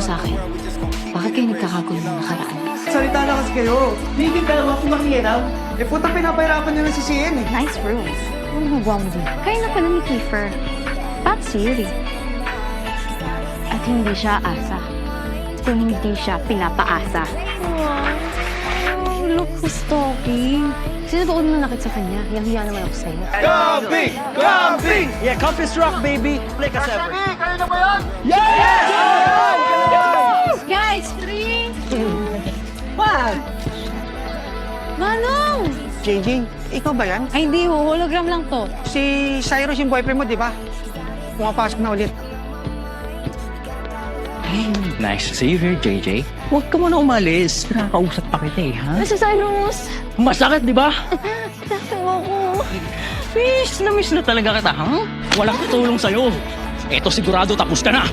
sa akin. Bakit kayo nagkakagulo ng nakaraan? Salita na kasi kayo. Hindi dalawa kung makialam. Eh, puta pinapahirapan nyo na si CN eh. Nice rooms. Ano magawa mo din? Kaya na pala ni Kiefer. Back to Yuri. At hindi siya asa. Kung hindi siya pinapaasa. Oh, look who's talking. Sino ba unang nakit sa kanya? Yang-hiya naman ako sa'yo. Camping! Camping! Yeah, Compass Rock, baby. Play ka separate. Kayo na ba yan? Guys, 3! What? Manong! JJ, ikaw ba yan? Ay, hindi ho. Hologram lang to. Si Cyrus yung boyfriend mo, di ba? Pumapasok na ulit. Nice to see you here, JJ. Huwag ka muna umalis. Nakakausap pa kita eh, ha? Nasa Cyrus! Masakit, di ba? Tawa ko. Miss na talaga kita, ha? Walang tutulong sa'yo. Eto sigurado tapos ka na.